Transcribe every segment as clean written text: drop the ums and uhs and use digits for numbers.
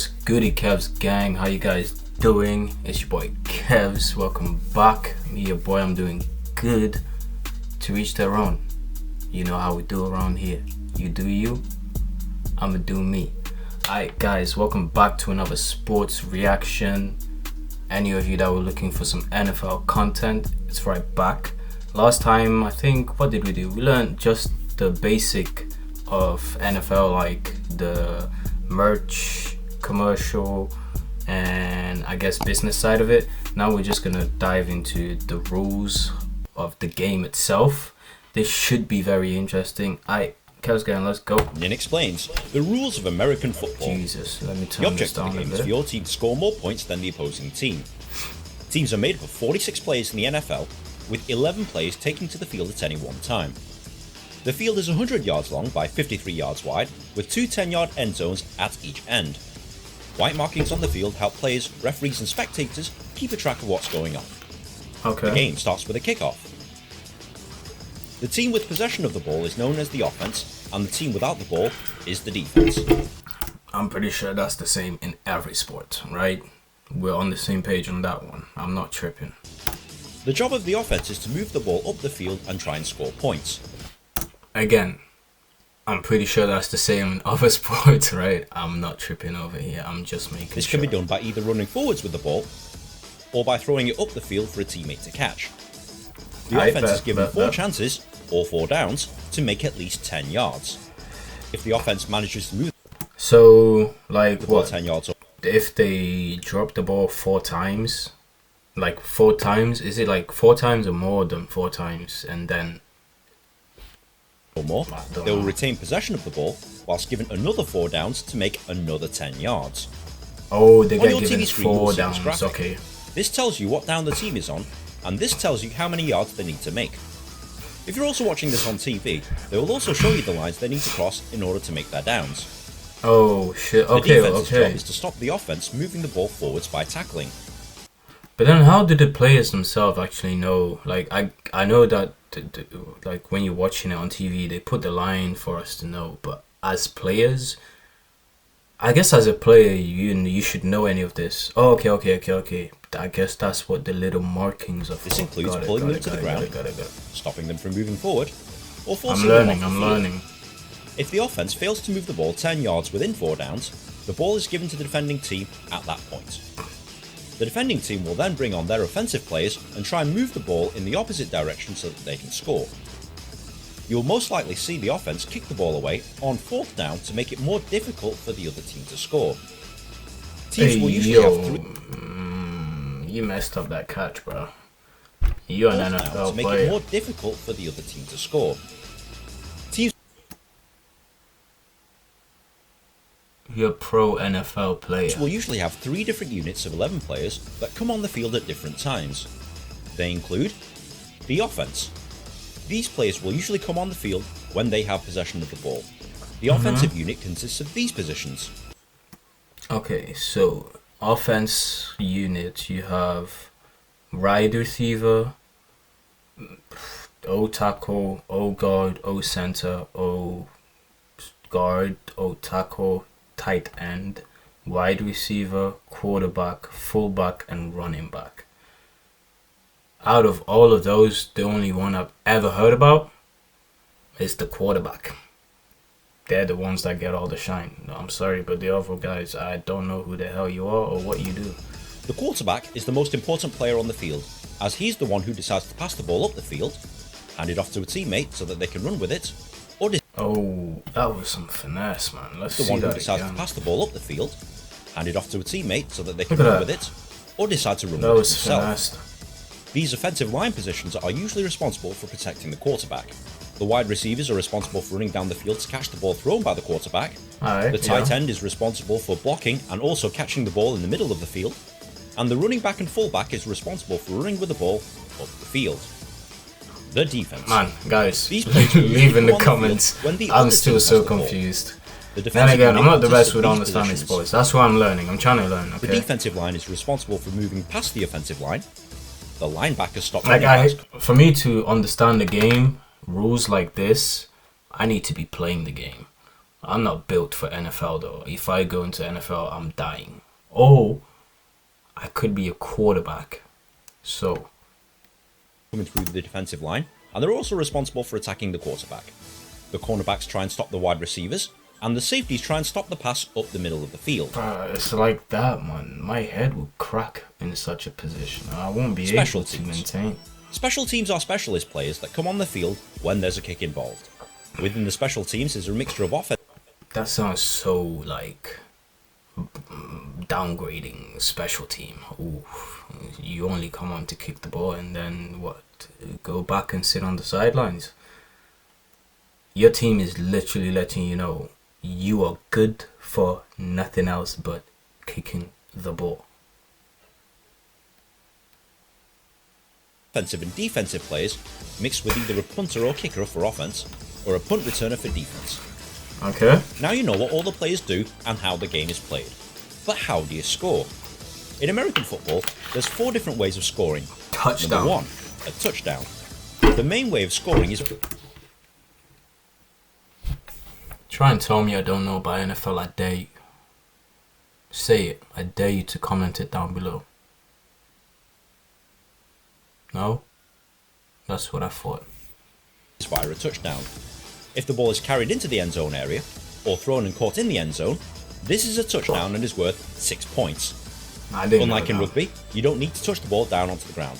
What's goody, Kevs gang? How you guys doing? It's your boy Kevs. Welcome back. Me, your boy. I'm doing good. To each their own. You know how we do around here. You do you. I'ma do me. Alright, guys. Welcome back to another sports reaction. Any of you that were looking for some NFL content, it's right back. Last time, I think, what did we do? We learned just the basic of NFL, like the merch, commercial, and I guess business side of it. Now we're just gonna dive into the rules of the game itself. This should be very interesting. Kev's going, let's go. Nin explains the rules of American football. Jesus, let me turn The this object of down the a game is bit. for your team to score more points than the opposing team. Teams are made up of 46 players in the NFL, with 11 players taking to the field at any one time. The field is 100 yards long by 53 yards wide, with two 10-yard end zones at each end. White markings on the field help players, referees and spectators keep a track of what's going on. Okay. The game starts with a kickoff. The team with possession of the ball is known as the offense, and the team without the ball is the defense. I'm pretty sure that's the same in every sport, right? We're on the same page on that one. I'm not tripping. The job of the offense is to move the ball up the field and try and score points. Again, I'm pretty sure that's the same in other sports, right? I'm not tripping over here. I'm just making This sure. can be done by either running forwards with the ball or by throwing it up the field for a teammate to catch. The offense is given 4 chances, or 4 downs, to make at least 10 yards. If the offense manages to move So, like the ball what? 10 yards up, If they drop the ball 4 times, like 4 times, is it like 4 times or more than 4 times? And then or more, I don't they will know. retain possession of the ball, whilst given another 4 downs to make another 10 yards. oh, they On get your given TV screen, you will 4 see this downs. graphic. Okay. This tells you what down the team is on, and this tells you how many yards they need to make. If you're also watching this on TV, they will also show you the lines they need to cross in order to make their downs. Oh shit. The Okay, defense's job okay. is to stop the offense moving the ball forwards by tackling. But then, how do the players themselves actually know? Like, I know that like when you're watching it on TV, they put the line for us to know. But as players, I guess as a player, you should know any of this. Oh, okay. I guess that's what the little markings are for. This includes Got it, pulling got them it, to the got it, ground, got it. stopping them from moving forward, or forcing I'm them learning. off the I'm field. learning. If the offense fails to move the ball 10 yards within 4 downs, the ball is given to the defending team at that point. The defending team will then bring on their offensive players and try and move the ball in the opposite direction so that they can score. You will most likely see the offense kick the ball away on 4th down to make it more difficult for the other team to score. Teams will usually have 3 You messed up that catch, bro. You're an fourth down NFL to make it player. more difficult for the other team to score. Teams You're a pro NFL player. will usually have 3 different units of 11 players that come on the field at different times. They include the offense. These players will usually come on the field when they have possession of the ball. The offensive unit consists of these positions. Okay, so offense unit, you have wide receiver, O tackle, O guard, O center, O guard, O tackle, tight end, wide receiver, quarterback, fullback, and running back. Out of all of those, the only one I've ever heard about is the quarterback. They're the ones that get all the shine. No, I'm sorry, but the other guys, I don't know who the hell you are or what you do. The quarterback is the most important player on the field, as he's the one who decides to pass the ball up the field, hand it off to a teammate so that they can run with it, or Oh, that was some finesse, man. Let's the see one who that decides to again. pass the ball up the field, hand it off to a teammate so that they can Look at run that. with it, or decide to run That with it was themselves. finesse. These offensive line positions are usually responsible for protecting the quarterback. The wide receivers are responsible for running down the field to catch the ball thrown by the quarterback. Alright, The tight yeah. end is responsible for blocking and also catching the ball in the middle of the field. And the running back and fullback is responsible for running with the ball up the field. The defense. Man, guys, These players will leave in usually the come on the comments. field when the I'm other still team has so the ball. confused. The Then defensive again, I'm unit not the best consists with of these understanding positions. sports. That's what I'm learning. I'm trying to learn, The okay? defensive line is responsible for moving past the offensive line. The linebackers stop Like, running backs. for me to understand the game, rules like this, I need to be playing the game. I'm not built for NFL though. If I go into NFL, I'm dying. Oh, I could be a quarterback. So, coming through the defensive line, and they're also responsible for attacking the quarterback. The cornerbacks try and stop the wide receivers, and the safeties try and stop the pass up the middle of the field. it's like that, man. My head will crack in such a position. I won't be able to maintain. Special teams are specialist players that come on the field when there's a kick involved. Within the special teams is a mixture of offense. That sounds so like downgrading special team. Ooh, you only come on to kick the ball and then what? Go back and sit on the sidelines. Your team is literally letting you know you are good for nothing else but kicking the ball. Offensive and defensive players mixed with either a punter or kicker for offense or a punt returner for defense. Okay. Now you know what all the players do and how the game is played. But how do you score? In American football, there's 4 different ways of scoring. Touchdown. Number 1, a touchdown. The main way of scoring is... Try and tell me I don't know about NFL, I dare you. Say it. I dare you to comment it down below. No? That's what I thought. Via a touchdown. If the ball is carried into the end zone area, or thrown and caught in the end zone, this is a touchdown and is worth 6 points. Unlike in rugby, you don't need to touch the ball down onto the ground.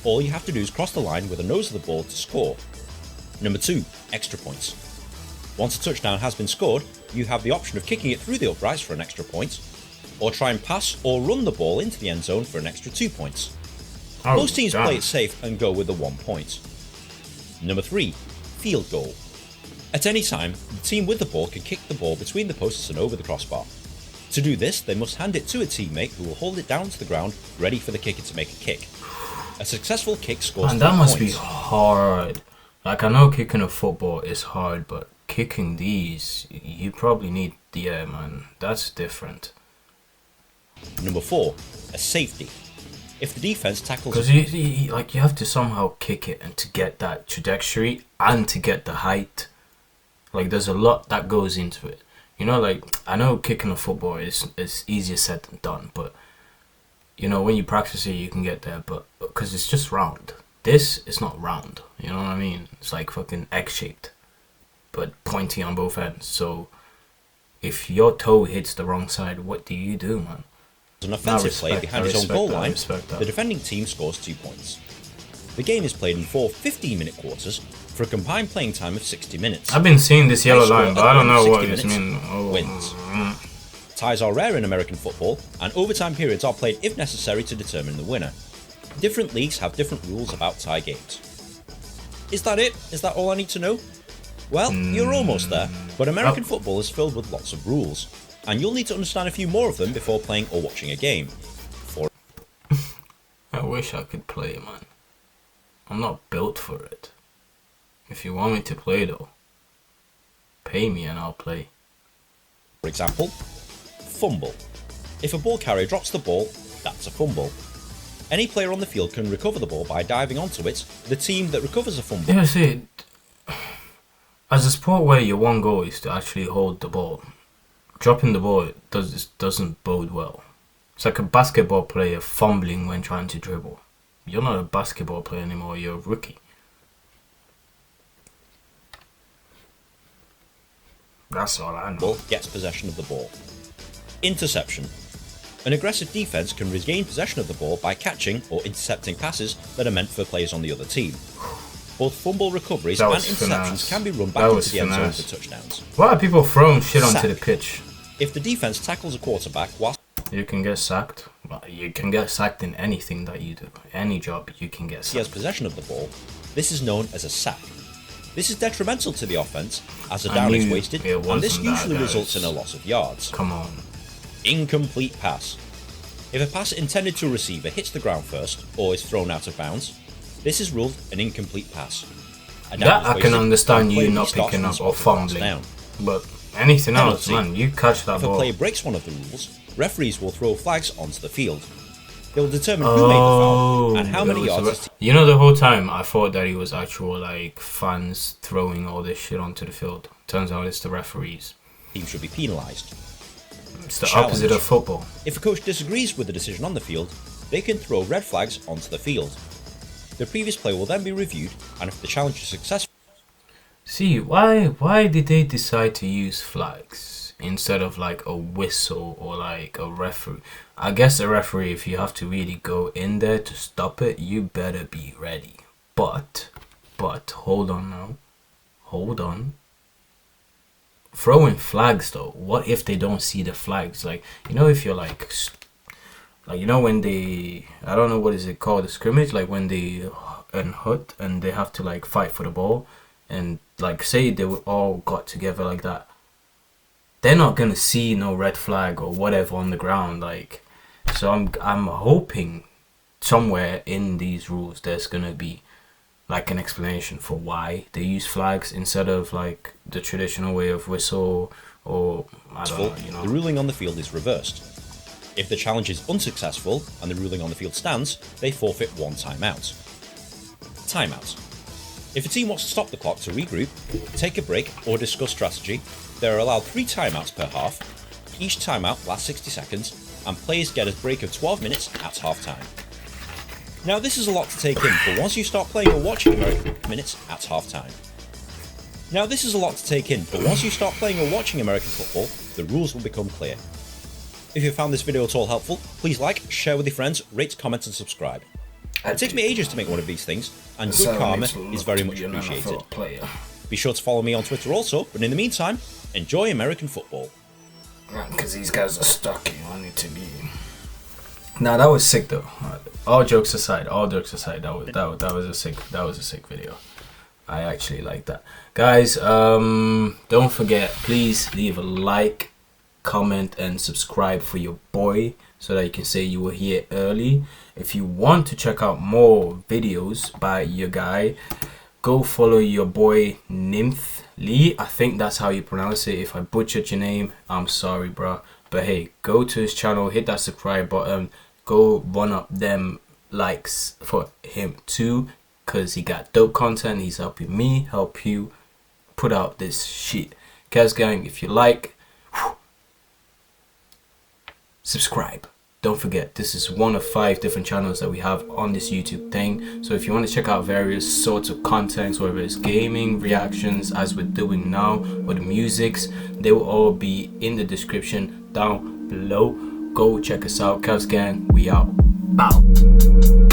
All you have to do is cross the line with the nose of the ball to score. Number 2, extra points. Once a touchdown has been scored, you have the option of kicking it through the uprights for an extra point, or try and pass or run the ball into the end zone for an extra 2 points. Most teams play it safe and go with the 1 point. Number 3, field goal. At any time, the team with the ball can kick the ball between the posts and over the crossbar. To do this, they must hand it to a teammate who will hold it down to the ground, ready for the kicker to make a kick. A successful kick scores 3 points. And that must be hard. Like, I know kicking a football is hard, but kicking these, you probably need the air, man. That's different. Number 4, a safety. If the defense tackles... Because you have to somehow kick it and to get that trajectory and to get the height. Like, there's a lot that goes into it. You know, like, I know kicking a football is easier said than done, but, you know, when you practice it, you can get there, but, because it's just round. This is not round, you know what I mean? It's like fucking egg-shaped, but pointy on both ends. So, if your toe hits the wrong side, what do you do, man? An offensive play behind his own goal line, the defending team scores 2 points. The game is played in 4 15-minute quarters for a combined playing time of 60 minutes. I've been seeing this yellow line, but I don't know what this means. Wins. Ties are rare in American football, and overtime periods are played if necessary to determine the winner. Different leagues have different rules about tie games. Is that it? Is that all I need to know? Well, you're almost there, but American football is filled with lots of rules, and you'll need to understand a few more of them before playing or watching a game. I wish I could play, man. I'm not built for it. If you want me to play though, pay me and I'll play. For example, fumble. If a ball carrier drops the ball, that's a fumble. Any player on the field can recover the ball by diving onto it. The team that recovers a fumble... Yeah, see, as a sport where your one goal is to actually hold the ball, dropping the ball doesn't bode well. It's like a basketball player fumbling when trying to dribble. You're not a basketball player anymore, you're a rookie. That's all I know. Gets possession of the ball. Interception. An aggressive defense can regain possession of the ball by catching or intercepting passes that are meant for players on the other team. Both fumble recoveries and interceptions can be run back into the end zone for touchdowns. Why are people throwing shit onto the pitch? If the defense tackles a quarterback whilst... You can get sacked. Well, you can get sacked in anything that you do. Any job, you can get sacked. He has possession of the ball. This is known as a sack. This is detrimental to the offense as a down is wasted, and this usually results in a loss of yards. Come on. Incomplete pass. If a pass intended to a receiver hits the ground first, or is thrown out of bounds, this is ruled an incomplete pass. That I can understand you not picking up or fumbling, but anything else, man, you catch that ball. If a player breaks one of the rules, referees will throw flags onto the field. They will determine who made the foul and how many yards. You know, the whole time I thought that it was actual like fans throwing all this shit onto the field. Turns out it's the referees. team should be penalised. It's the opposite of football. If a coach disagrees with the decision on the field, they can throw red flags onto the field. The previous play will then be reviewed, and if the challenge is successful... See, why did they decide to use flags instead of like a whistle or like a referee? I guess a referee, if you have to really go in there to stop it, you better be ready. But hold on now. Hold on. Throwing flags though, what if they don't see the flags? Like, you know, if you're like you know when they, I don't know what is it called, the scrimmage, like when they hut and they have to like fight for the ball, and like say they all got together like that, they're not gonna see no red flag or whatever on the ground. Like, so I'm hoping somewhere in these rules there's gonna be like an explanation for why they use flags instead of like the traditional way of whistle, or I don't know, you know. The ruling on the field is reversed. If the challenge is unsuccessful and the ruling on the field stands, they forfeit one timeout. Timeout. If a team wants to stop the clock to regroup, take a break, or discuss strategy, they are allowed 3 timeouts per half. Each timeout lasts 60 seconds, and players get a break of 12 minutes at half time. Now this is a lot to take in, but once you start playing or watching American football, the rules will become clear. If you found this video at all helpful, please like, share with your friends, rate, comment and subscribe. It takes me ages to make one of these things, and good karma is very much appreciated. Be sure to follow me on Twitter also, but in the meantime, enjoy American football. Because these guys are stuck, you want it to be. Nah, that was sick though. All jokes aside, that was a sick video. I actually like that. Guys, don't forget, please leave a like, comment and subscribe for your boy so that you can say you were here early. If you want to check out more videos by your guy, go follow your boy Nymph Lee. I think that's how you pronounce it. If I butchered your name, I'm sorry, bro. But hey, go to his channel, hit that subscribe button, go run up them likes for him too, because he got dope content. He's helping me help you put out this shit. Guys, gang, if you like, subscribe. Don't forget, this is one of 5 different channels that we have on this YouTube thing. So if you want to check out various sorts of contents, whether it's gaming, reactions, as we're doing now, or the musics, they will all be in the description down below. Go check us out. Cavs gang, we out. Bow.